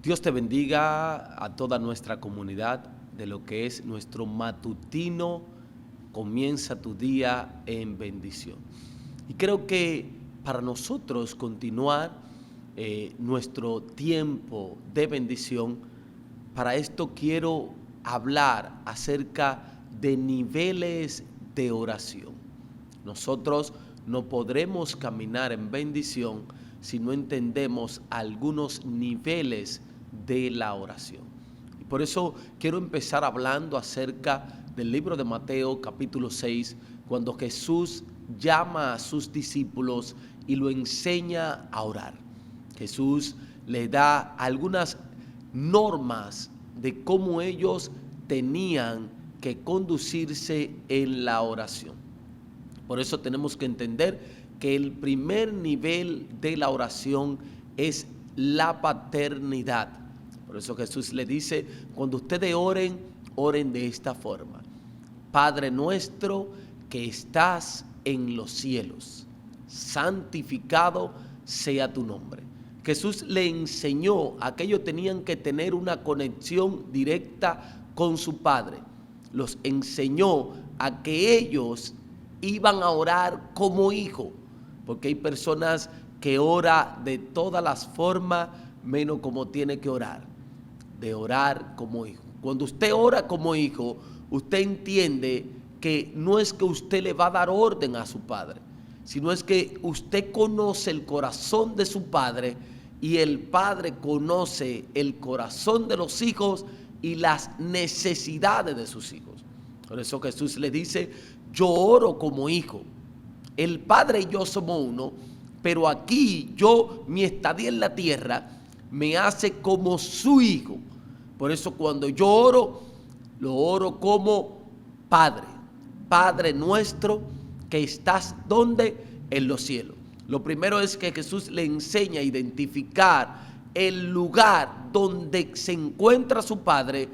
Dios te bendiga a toda nuestra comunidad de lo que es nuestro matutino. Comienza tu día en bendición. Y creo que para nosotros continuar nuestro tiempo de bendición, para esto quiero hablar acerca de niveles de oración. Nosotros no podremos caminar en bendición si no entendemos algunos niveles de la oración. Y por eso quiero empezar hablando acerca del libro de Mateo capítulo 6, cuando Jesús llama a sus discípulos y lo enseña a orar. Jesús le da algunas normas de cómo ellos tenían que conducirse en la oración. Por eso tenemos que entender que el primer nivel de la oración es la paternidad. Por eso Jesús le dice, cuando ustedes oren, oren de esta forma: Padre nuestro que estás en los cielos, santificado sea tu nombre. Jesús le enseñó a que ellos tenían que tener una conexión directa con su Padre. Los enseñó a que ellos iban a orar como hijo, porque hay personas que oran de todas las formas menos como tiene que orar, de orar como hijo. Cuando usted ora como hijo, usted entiende que no es que usted le va a dar orden a su padre, sino es que usted conoce el corazón de su padre y el padre conoce el corazón de los hijos y las necesidades de sus hijos. Por eso Jesús le dice, yo oro como hijo. El Padre y yo somos uno, pero aquí yo, mi estadía en la tierra, me hace como su hijo. Por eso cuando yo oro, lo oro como Padre. Padre nuestro que estás ¿dónde? En los cielos. Lo primero es que Jesús le enseña a identificar el lugar donde se encuentra su Padre,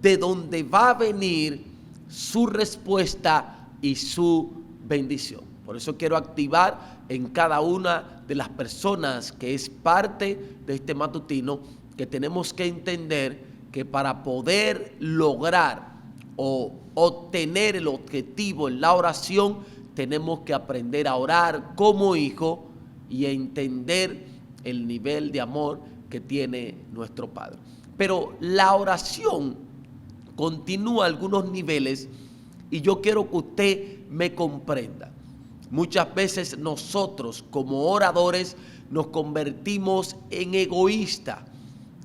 de donde va a venir su respuesta y su bendición. Por eso quiero activar en cada una de las personas que es parte de este matutino que tenemos que entender que para poder lograr o obtener el objetivo en la oración, tenemos que aprender a orar como hijo y a entender el nivel de amor que tiene nuestro Padre. Pero la oración continúa algunos niveles y yo quiero que usted me comprenda. Muchas veces nosotros como oradores nos convertimos en egoístas,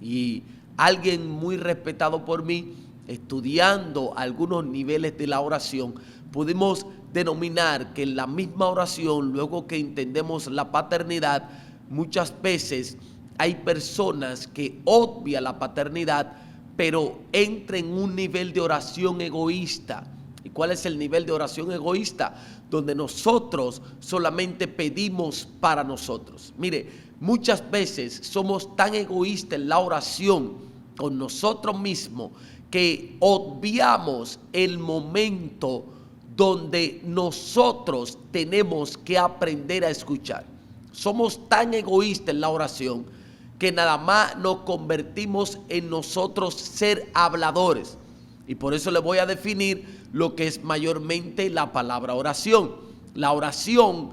y alguien muy respetado por mí, estudiando algunos niveles de la oración, pudimos denominar que en la misma oración, luego que entendemos la paternidad, muchas veces hay personas que obvian la paternidad, pero entran en un nivel de oración egoísta. ¿Y cuál es el nivel de oración egoísta? Donde nosotros solamente pedimos para nosotros. Mire, muchas veces somos tan egoístas en la oración con nosotros mismos que obviamos el momento donde nosotros tenemos que aprender a escuchar. Somos tan egoístas en la oración que nada más nos convertimos en nosotros ser habladores. Y por eso le voy a definir lo que es mayormente la palabra oración. La oración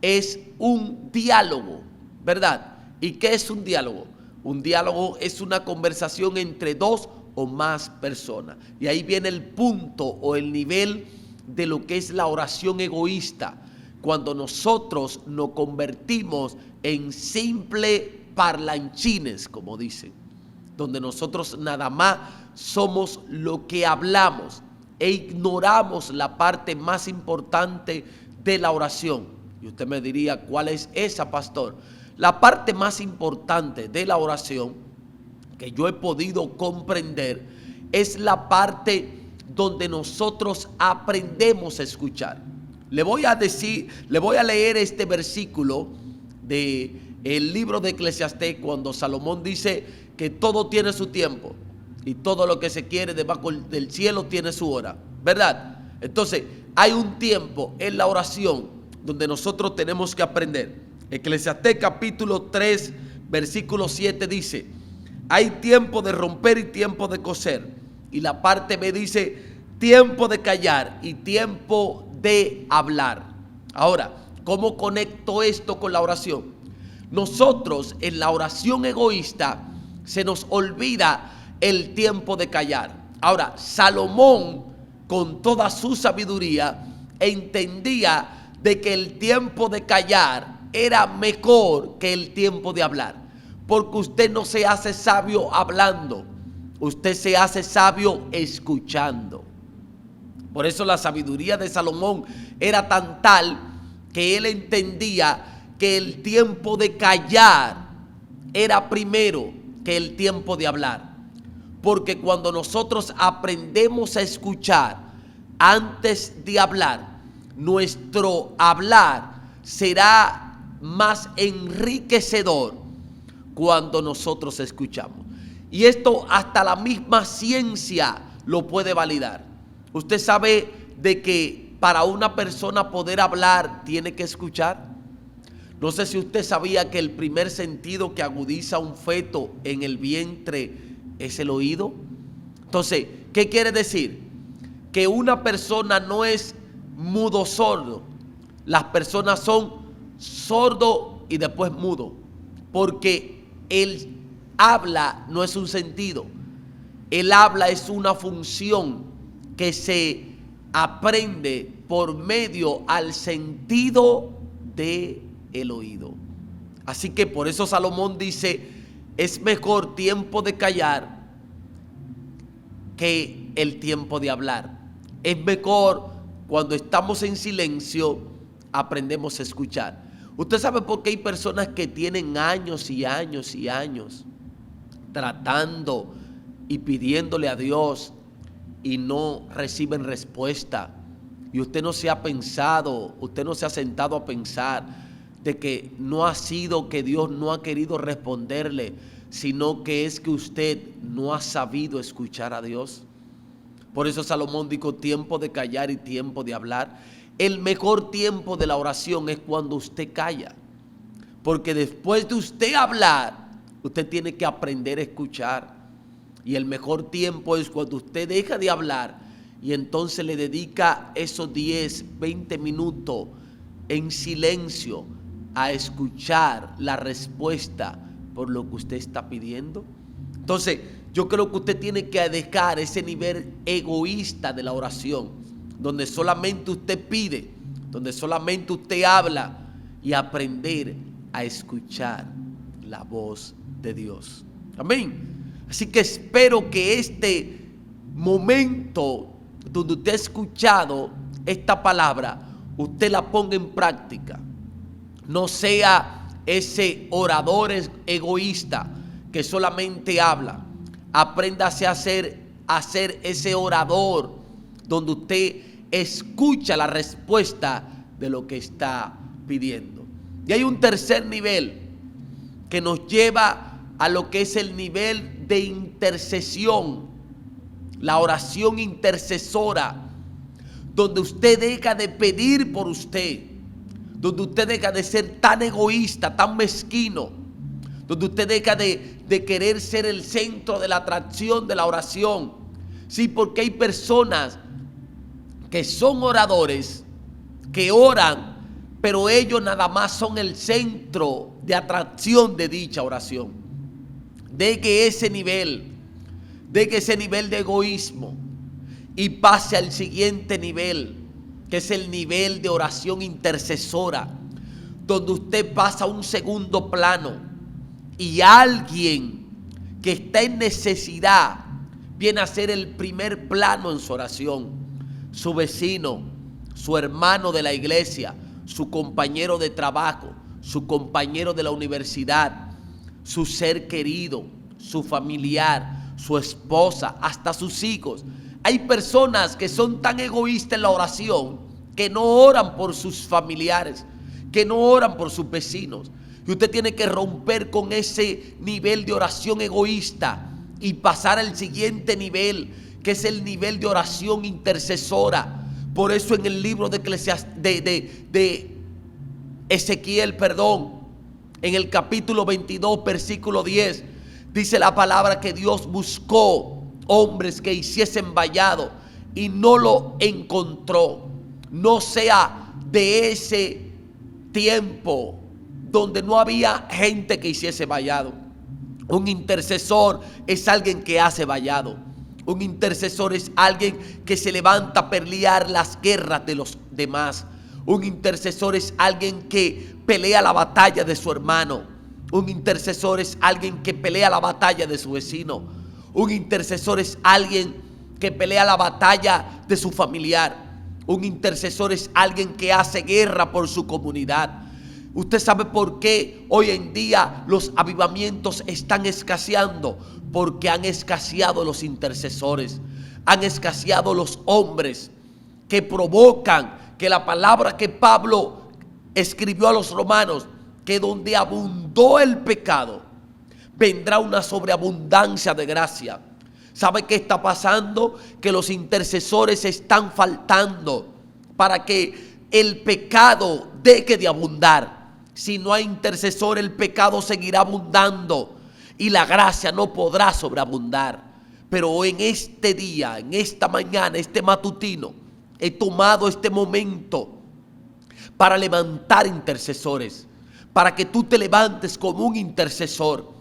es un diálogo, ¿verdad? ¿Y qué es un diálogo? Un diálogo es una conversación entre dos o más personas. Y ahí viene el punto o el nivel de lo que es la oración egoísta, cuando nosotros nos convertimos en simple parlanchines, como dicen, donde nosotros nada más somos lo que hablamos e ignoramos la parte más importante de la oración. Y usted me diría, ¿cuál es esa, pastor? La parte más importante de la oración que yo he podido comprender es la parte donde nosotros aprendemos a escuchar. Le voy a leer este versículo de el libro de Eclesiastés, cuando Salomón dice que todo tiene su tiempo y todo lo que se quiere debajo del cielo tiene su hora, ¿verdad? Entonces hay un tiempo en la oración donde nosotros tenemos que aprender. Eclesiastés capítulo 3 versículo 7 dice: hay tiempo de romper y tiempo de coser. Y la parte B dice tiempo de callar y tiempo de hablar. Ahora, ¿cómo conecto esto con la oración? Nosotros en la oración egoísta se nos olvida el tiempo de callar. Ahora, Salomón, con toda su sabiduría, entendía de que el tiempo de callar era mejor que el tiempo de hablar, porque usted no se hace sabio hablando, usted se hace sabio escuchando. Por eso la sabiduría de Salomón era tan tal que él entendía que el tiempo de callar era primero que el tiempo de hablar. Porque cuando nosotros aprendemos a escuchar antes de hablar, nuestro hablar será más enriquecedor cuando nosotros escuchamos. Y esto hasta la misma ciencia lo puede validar. Usted sabe de que para una persona poder hablar tiene que escuchar. No sé si usted sabía que el primer sentido que agudiza un feto en el vientre es el oído. Entonces, ¿qué quiere decir? Que una persona no es mudo sordo. Las personas son sordo y después mudo, porque el habla no es un sentido, el habla es una función que se aprende por medio al sentido del oído. Así que por eso Salomón dice, es mejor tiempo de callar que el tiempo de hablar. Es mejor cuando estamos en silencio, aprendemos a escuchar. Usted sabe por qué hay personas que tienen años y años y años tratando y pidiéndole a Dios y no reciben respuesta. Y usted no se ha pensado, usted no se ha sentado a pensar de que no ha sido que Dios no ha querido responderle, sino que es que usted no ha sabido escuchar a Dios. Por eso Salomón dijo tiempo de callar y tiempo de hablar. El mejor tiempo de la oración es cuando usted calla, porque después de usted hablar, usted tiene que aprender a escuchar. Y el mejor tiempo es cuando usted deja de hablar y entonces le dedica esos 10, 20 minutos en silencio a escuchar la respuesta por lo que usted está pidiendo. Entonces, yo creo que usted tiene que dejar ese nivel egoísta de la oración, donde solamente usted pide, donde solamente usted habla, y aprender a escuchar la voz de Dios. Amén. Así que espero que este momento donde usted ha escuchado esta palabra, usted la ponga en práctica. No sea ese orador egoísta que solamente habla. Apréndase a ser ese orador donde usted escucha la respuesta de lo que está pidiendo. Y hay un tercer nivel que nos lleva a lo que es el nivel de intercesión, la oración intercesora, donde usted deja de pedir por usted, donde usted deja de ser tan egoísta, tan mezquino, donde usted deja de querer ser el centro de la atracción de la oración. Sí, porque hay personas que son oradores, que oran, pero ellos nada más son el centro de atracción de dicha oración. Deje ese nivel de egoísmo y pase al siguiente nivel, que es el nivel de oración intercesora, donde usted pasa a un segundo plano y alguien que está en necesidad viene a ser el primer plano en su oración. Su vecino, su hermano de la iglesia, su compañero de trabajo, su compañero de la universidad, su ser querido, su familiar, su esposa, hasta sus hijos. Hay personas que son tan egoístas en la oración que no oran por sus familiares, que no oran por sus vecinos. Y usted tiene que romper con ese nivel de oración egoísta y pasar al siguiente nivel, que es el nivel de oración intercesora. Por eso en el libro de Ezequiel, en el capítulo 22, versículo 10, Dice la palabra que Dios buscó hombres que hiciesen vallado y no lo encontró. No sea de ese tiempo donde no había gente que hiciese vallado. Un intercesor es alguien que hace vallado. Un intercesor es alguien que se levanta a pelear las guerras de los demás. Un intercesor es alguien que pelea la batalla de su hermano. Un intercesor es alguien que pelea la batalla de su vecino. Un intercesor es alguien que pelea la batalla de su familiar. Un intercesor es alguien que hace guerra por su comunidad. Usted sabe por qué hoy en día los avivamientos están escaseando. Porque han escaseado los intercesores. Han escaseado los hombres que provocan que la palabra que Pablo escribió a los romanos, que donde abundó el pecado, vendrá una sobreabundancia de gracia. ¿Sabe qué está pasando? Que los intercesores están faltando para que el pecado deje de abundar. Si no hay intercesor, el pecado seguirá abundando y la gracia no podrá sobreabundar. Pero en este día, en esta mañana, este matutino, he tomado este momento para levantar intercesores, para que tú te levantes como un intercesor,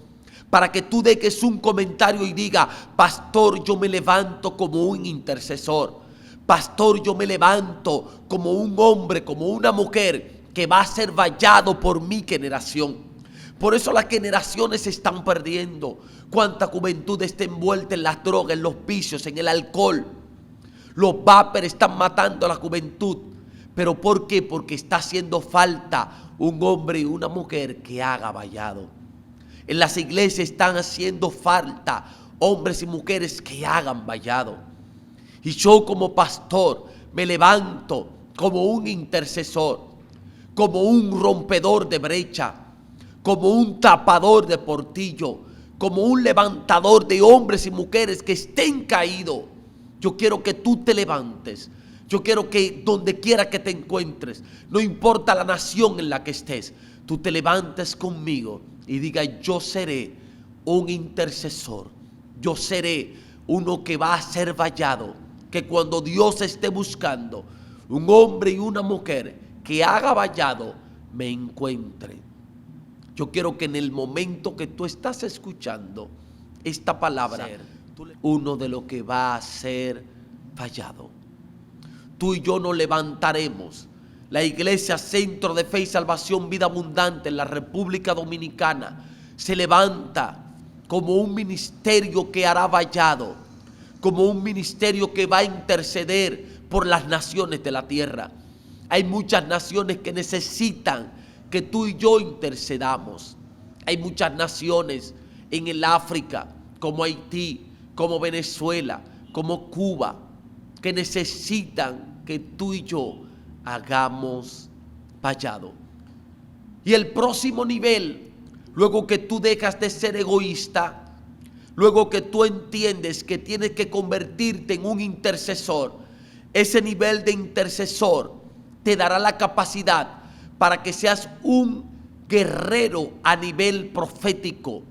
para que tú dejes un comentario y diga: pastor, yo me levanto como un intercesor. Pastor, yo me levanto como un hombre, como una mujer que va a ser vallado por mi generación. Por eso las generaciones se están perdiendo. Cuánta juventud está envuelta en las drogas, en los vicios, en el alcohol. Los vapers están matando a la juventud. ¿Pero por qué? Porque está haciendo falta un hombre y una mujer que haga vallado. En las iglesias están haciendo falta hombres y mujeres que hagan vallado. Y yo como pastor me levanto como un intercesor, como un rompedor de brecha, como un tapador de portillo, como un levantador de hombres y mujeres que estén caídos. Yo quiero que tú te levantes. Yo quiero que donde quiera que te encuentres, no importa la nación en la que estés, tú te levantes conmigo y diga: yo seré un intercesor. Yo seré uno que va a ser vallado. Que cuando Dios esté buscando un hombre y una mujer que haga vallado, me encuentre. Yo quiero que en el momento que tú estás escuchando esta palabra, uno de los que va a ser vallado. Tú y yo nos levantaremos. La Iglesia Centro de Fe y Salvación Vida Abundante en la República Dominicana se levanta como un ministerio que hará vallado, como un ministerio que va a interceder por las naciones de la tierra. Hay muchas naciones que necesitan que tú y yo intercedamos. Hay muchas naciones en el África, como Haití, como Venezuela, como Cuba, que necesitan que tú y yo hagamos vallado. Y el próximo nivel, luego que tú dejas de ser egoísta, luego que tú entiendes que tienes que convertirte en un intercesor, ese nivel de intercesor te dará la capacidad para que seas un guerrero a nivel profético.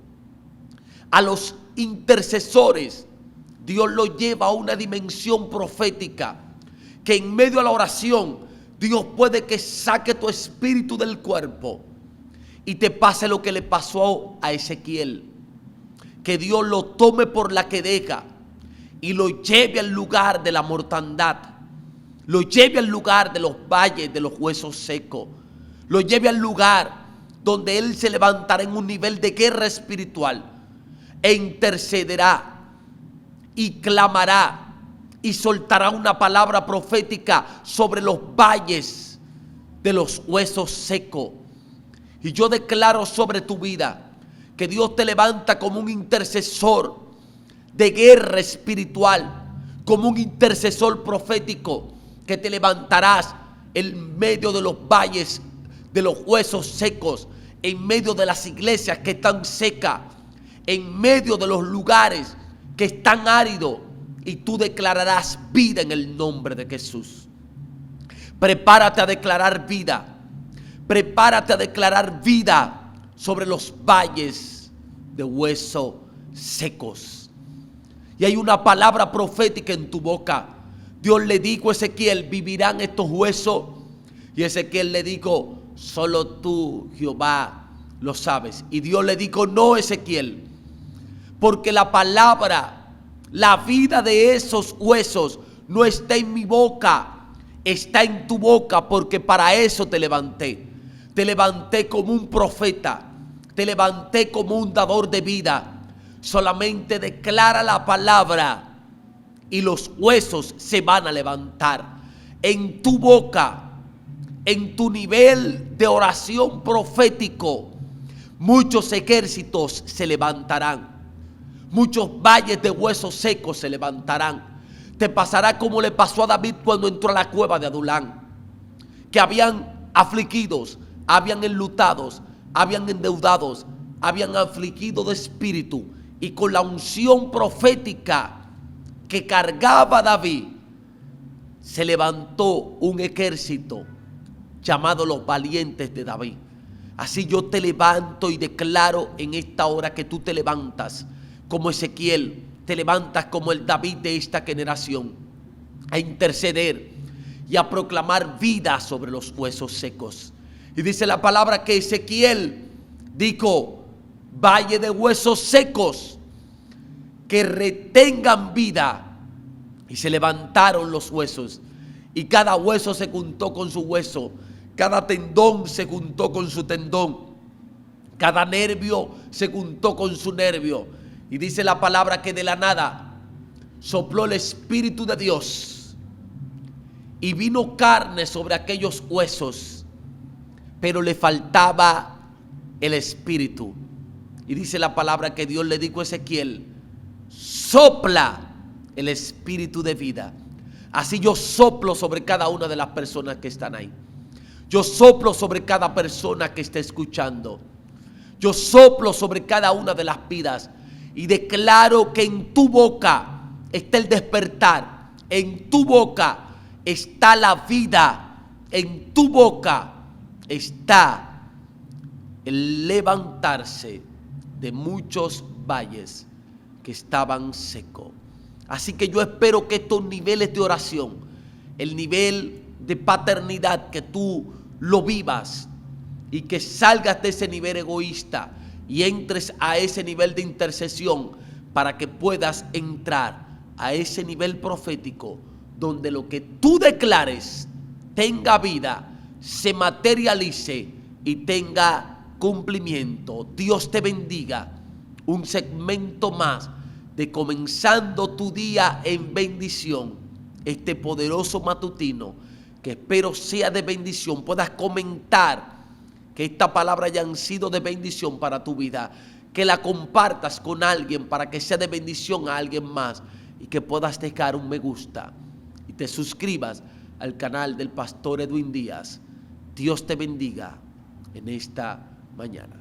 A los intercesores Dios los lleva a una dimensión profética, que en medio de la oración Dios puede que saque tu espíritu del cuerpo y te pase lo que le pasó a Ezequiel, que Dios lo tome por la quedeja y lo lleve al lugar de la mortandad, lo lleve al lugar de los valles de los huesos secos, lo lleve al lugar donde él se levantará en un nivel de guerra espiritual e intercederá y clamará y soltará una palabra profética sobre los valles de los huesos secos. Y yo declaro sobre tu vida que Dios te levanta como un intercesor de guerra espiritual, como un intercesor profético, que te levantarás en medio de los valles de los huesos secos, en medio de las iglesias que están secas, en medio de los lugares que están áridos, y tú declararás vida en el nombre de Jesús. Prepárate a declarar vida. Prepárate a declarar vida sobre los valles de hueso secos. Y hay una palabra profética en tu boca. Dios le dijo a Ezequiel, vivirán estos huesos. Y Ezequiel le dijo, solo tú, Jehová, lo sabes. Y Dios le dijo, no, Ezequiel, porque la palabra, la vida de esos huesos no está en mi boca, está en tu boca, porque para eso te levanté. Te levanté como un profeta, te levanté como un dador de vida. Solamente declara la palabra y los huesos se van a levantar. En tu boca, en tu nivel de oración profético, muchos ejércitos se levantarán. Muchos valles de huesos secos se levantarán. Te pasará como le pasó a David cuando entró a la cueva de Adulán, que habían afligidos, habían enlutados, habían endeudados, habían afligido de espíritu, y con la unción profética que cargaba David, se levantó un ejército llamado los valientes de David. Así yo te levanto y declaro en esta hora que tú te levantas como Ezequiel, te levantas como el David de esta generación, a interceder y a proclamar vida sobre los huesos secos. Y dice la palabra que Ezequiel dijo, valle de huesos secos que retengan vida. Y se levantaron los huesos, y cada hueso se juntó con su hueso, cada tendón se juntó con su tendón, cada nervio se juntó con su nervio. Y dice la palabra que de la nada sopló el Espíritu de Dios y vino carne sobre aquellos huesos, pero le faltaba el Espíritu. Y dice la palabra que Dios le dijo a Ezequiel, sopla el Espíritu de vida. Así yo soplo sobre cada una de las personas que están ahí. Yo soplo sobre cada persona que está escuchando. Yo soplo sobre cada una de las vidas y declaro que en tu boca está el despertar, en tu boca está la vida, en tu boca está el levantarse de muchos valles que estaban secos. Así que yo espero que estos niveles de oración, el nivel de paternidad, que tú lo vivas y que salgas de ese nivel egoísta y entres a ese nivel de intercesión para que puedas entrar a ese nivel profético donde lo que tú declares tenga vida, se materialice y tenga cumplimiento. Dios te bendiga. Un segmento más de comenzando tu día en bendición. Este poderoso matutino que espero sea de bendición. Puedas comentar que esta palabra hayan sido de bendición para tu vida, que la compartas con alguien para que sea de bendición a alguien más, y que puedas dejar un me gusta y te suscribas al canal del Pastor Edwin Díaz. Dios te bendiga en esta mañana.